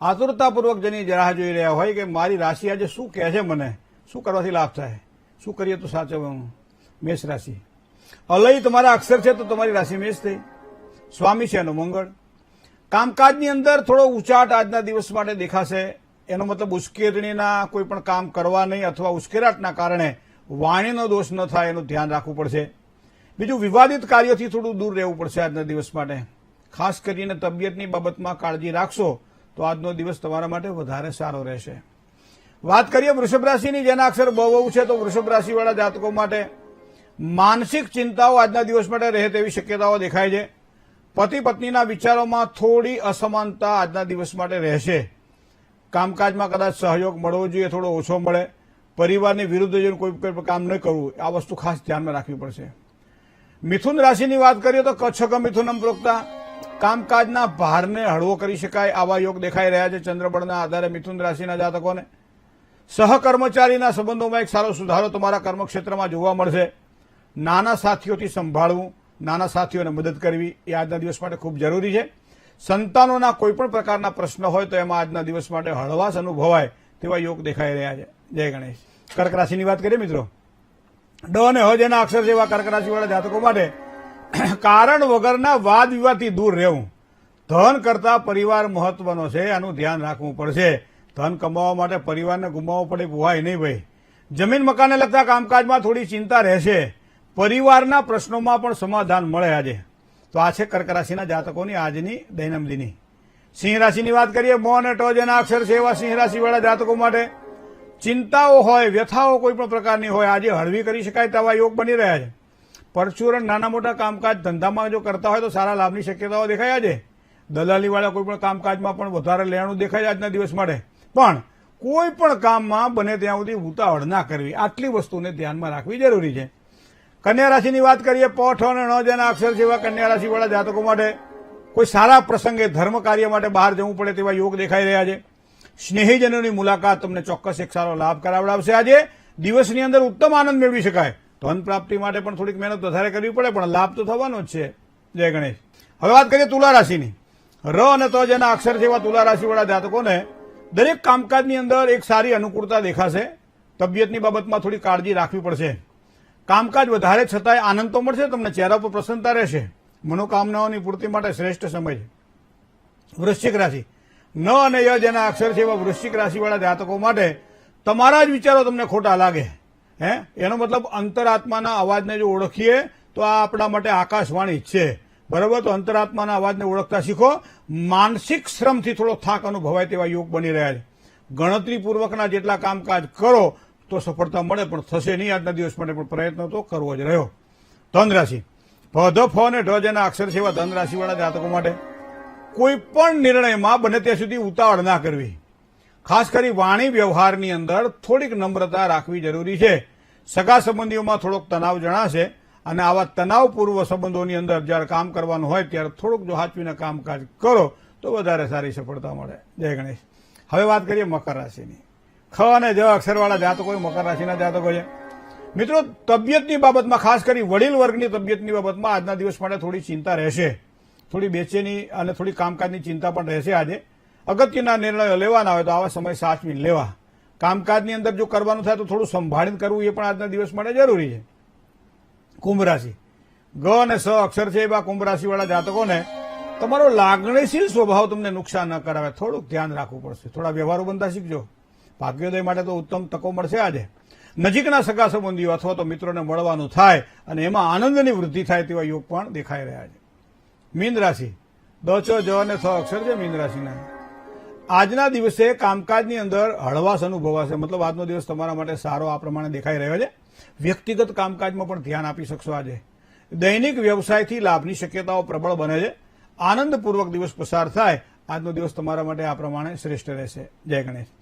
આતુરતાપૂર્વક જેની રાહ જોઈ રહ્યા હોય કે મારી રાશિ આજે શું કહે છે, મને શું કરવાથી લાભ થાય, શું કરીએ તો સાચવવાનું. મેષ રાશિ. અલય તમારા અક્ષર છે તો તમારી રાશિ મેષ થઈ. સ્વામી છે એનો મંગળ. કામકાજની અંદર થોડો ઉચાટ આજના દિવસ માટે દેખાશે. એનો મતલબ ઉશ્કેરણીના કોઈ પણ કામ કરવા નહીં અથવા ઉશ્કેરાટના કારણે વાણીનો દોષ ન થાય એનું ધ્યાન રાખવું પડશે. બીજું, વિવાદિત કાર્યોથી થોડું દૂર રહેવું પડશે આજના દિવસ માટે. ખાસ કરીને તબિયતની બાબતમાં કાળજી રાખશો તો આજનો દિવસ તમારા માટે વધારે સારો રહેશે. વાત કરીએ વૃષભ રાશિની, જેના અક્ષર બહુ છે, તો વૃષભ રાશિવાળા જાતકો માટે માનસિક ચિંતાઓ આજના દિવસ માટે રહે તેવી શક્યતાઓ દેખાય છે. પતિ પત્નીના વિચારોમાં થોડી અસમાનતા આજના દિવસ માટે રહેશે. કામકાજમાં કદાચ સહયોગ મળવો જોઈએ, થોડો ઓછો મળે. પરિવારની વિરુદ્ધ જઈને કોઈ કામ ન કરવું, આ વસ્તુ ખાસ ધ્યાનમાં રાખવી પડશે. મિથુન રાશિની વાત કરીએ તો કચ્છક મિથુનમ પ્રોક્તા કામકાજના ભારને હળવો કરી શકાય આવા યોગ દેખાઈ રહ્યા છે ચંદ્રબળના આધારે મિથુન રાશિના જાતકોને. સહકર્મચારીના સંબંધોમાં એક સારો સુધારો તમારા કર્મક્ષેત્રમાં જોવા મળશે. નાના સાથીઓથી સંભાળવું, નાના સાથીઓને મદદ કરવી એ આજના દિવસ માટે ખૂબ જરૂરી છે. સંતાનોના કોઈપણ પ્રકારના પ્રશ્ન હોય તો એમાં આજના દિવસ માટે હળવાશ અનુભવાય તેવા યોગ દેખાઈ રહ્યા છે. જય ગણેશ. કર્ક રાશિની વાત કરીએ મિત્રો, ડ અને હ જેના અક્ષર જેવા કર્ક રાશિવાળા જાતકો માટે કારણ વગરના વાદ વિવાદથી દૂર રહેવું. ધન કરતા પરિવાર મહત્વનો છે, આનું ધ્યાન રાખવું પડશે. ધન કમાવા માટે પરિવારને ગુમાવવો પડે પોહાય નહીં ભાઈ. જમીન મકાનને લગતા કામકાજમાં થોડી ચિંતા રહેશે. પરિવારના પ્રશ્નોમાં પણ સમાધાન મળે આજે. તો આ છે કર્ક રાશિના જાતકોની આજની દૈનંદિની. સિંહ રાશિની વાત કરીએ, મ અને ટ જેના અક્ષર છે એવા સિંહ રાશિવાળા જાતકો માટે ચિંતાઓ હોય, વ્યથાઓ કોઈ પણ પ્રકારની હોય, આજે હળવી કરી શકાય તેવા યોગ બની રહ્યા છે. પરચુરણ નાના મોટા કામકાજ ધંધામાં જો કરતા હોય તો સારા લાભની શક્યતાઓ દેખાય છે. દલાલીવાળા કોઈ પણ કામકાજમાં પણ વધારે લેણું દેખાય છે આજના દિવસ માટે. પણ કોઈ પણ કામમાં બને ત્યાં સુધી ઉતાવળ ના કરવી, આટલી વસ્તુને ધ્યાનમાં રાખવી જરૂરી છે. કન્યા રાશિની વાત કરીએ, પ ઠ અને ણ જેના અક્ષર જેવા કન્યા રાશિવાળા જાતકો માટે કોઈ સારા પ્રસંગે ધર્મ કાર્ય માટે બહાર જવું પડે તેવા યોગ દેખાઈ રહ્યા છે. સ્નેહીજનોની મુલાકાત તમને ચોક્કસ એક સારો લાભ કરાવડાવશે. આજે દિવસની અંદર ઉત્તમ આનંદ મેળવી શકાય. ધન પ્રાપ્તિ માટે પણ થોડીક મહેનત વધારે કરવી પડે, પણ લાભ તો થવાનો જ છે. જય ગણેશ. હવે વાત કરીએ તુલા રાશિની. ર અને ત જેના અક્ષર જેવા તુલા રાશિવાળા જાતકોને દરેક કામકાજની અંદર એક સારી અનુકૂળતા દેખાશે. તબિયતની બાબતમાં થોડી કાળજી રાખવી પડશે. કામકાજ વધારે છતાંય આનંદ તો મળશે તમને, ચહેરા પર પ્રસન્નતા રહેશે. મનોકામનાઓની પૂર્તિ માટે શ્રેષ્ઠ સમય છે. વૃશ્ચિક રાશિ. ન અને ય જેના અક્ષર છે એવા વૃશ્ચિક રાશિવાળા જાતકો માટે તમારા જ વિચારો તમને ખોટા લાગે. એનો મતલબ અંતરાત્માના અવાજને જો ઓળખીએ તો આ આપણા માટે આકાશવાણી જ છે. બરાબર, તો અંતરાત્માના અવાજને ઓળખતા શીખો. માનસિક શ્રમથી થોડો થાક અનુભવાય તેવા યોગ બની રહ્યા છે. ગણતરીપૂર્વકના જેટલા કામકાજ કરો તો સફળતા મળે, પણ થશે નહીં આજના દિવસ માટે, પણ પ્રયત્ન તો કરવો જ રહ્યો. ધન રાશિ. ધ ફ અને ઢ જેના અક્ષર છે એવા ધન રાશિવાળા જાતકો માટે કોઈ પણ નિર્ણયમાં બને ત્યાં સુધી ઉતાવળ ના કરવી. ખાસ કરી વાણી વ્યવહારની અંદર થોડીક નમ્રતા રાખવી જરૂરી છે. સગા સંબંધીઓમાં થોડોક તણાવ જણાશે અને આવા તણાવપૂર્વ સંબંધોની અંદર જ્યારે કામ કરવાનું હોય ત્યારે થોડુંક જો હાચવીને કામકાજ કરો તો વધારે સારી સફળતા મળે. જય ગણેશ. હવે વાત કરીએ મકર રાશિની. ખ અને જ અક્ષરવાળા જાતકો મકર રાશિના જાતકો છે. મિત્રો, તબિયતની બાબતમાં ખાસ કરી વડીલ વર્ગની તબિયતની બાબતમાં આજના દિવસ માટે થોડી ચિંતા રહેશે. થોડી બેચેની અને થોડી કામકાજની ચિંતા પણ રહેશે. આજે અગત્યના નિર્ણયો લેવાના હોય તો આવા સમય સાચવીને લેવા. કામકાજની અંદર જો કરવાનું થાય તો થોડું સંભાળીને કરવું એ પણ આજના દિવસ માટે જરૂરી છે. કુંભ રાશિ. ગ અને સ અક્ષર છે એવા કુંભ રાશિવાળા જાતકોને તમારો લાગણીશીલ સ્વભાવ તમને નુકસાન ન કરાવે, થોડુંક ધ્યાન રાખવું પડશે. થોડા વ્યવહારો બનતા શીખજો. ભાગ્યોદય માટે તો ઉત્તમ તકો મળશે. આજે નજીકના સગા સંબંધીઓ અથવા તો મિત્રોને મળવાનું થાય અને એમાં આનંદની વૃદ્ધિ થાય તેવા યોગ પણ દેખાઈ રહ્યા છે. મીન રાશિ. દ ચ જ અને થ અક્ષર છે મીન રાશિના. આજના દિવસે કામકાજની અંદર હળવાશ અનુભવાશે. મતલબ આજનો દિવસ તમારા માટે સારો આ પ્રમાણે દેખાઈ રહ્યો છે. વ્યક્તિગત કામકાજમાં પણ ધ્યાન આપી શકશો. આજે દૈનિક વ્યવસાયથી લાભની શક્યતાઓ પ્રબળ બને છે. આનંદપૂર્વક દિવસ પસાર થાય. આજનો દિવસ તમારા માટે આ પ્રમાણે શ્રેષ્ઠ રહેશે. જય ગણેશ.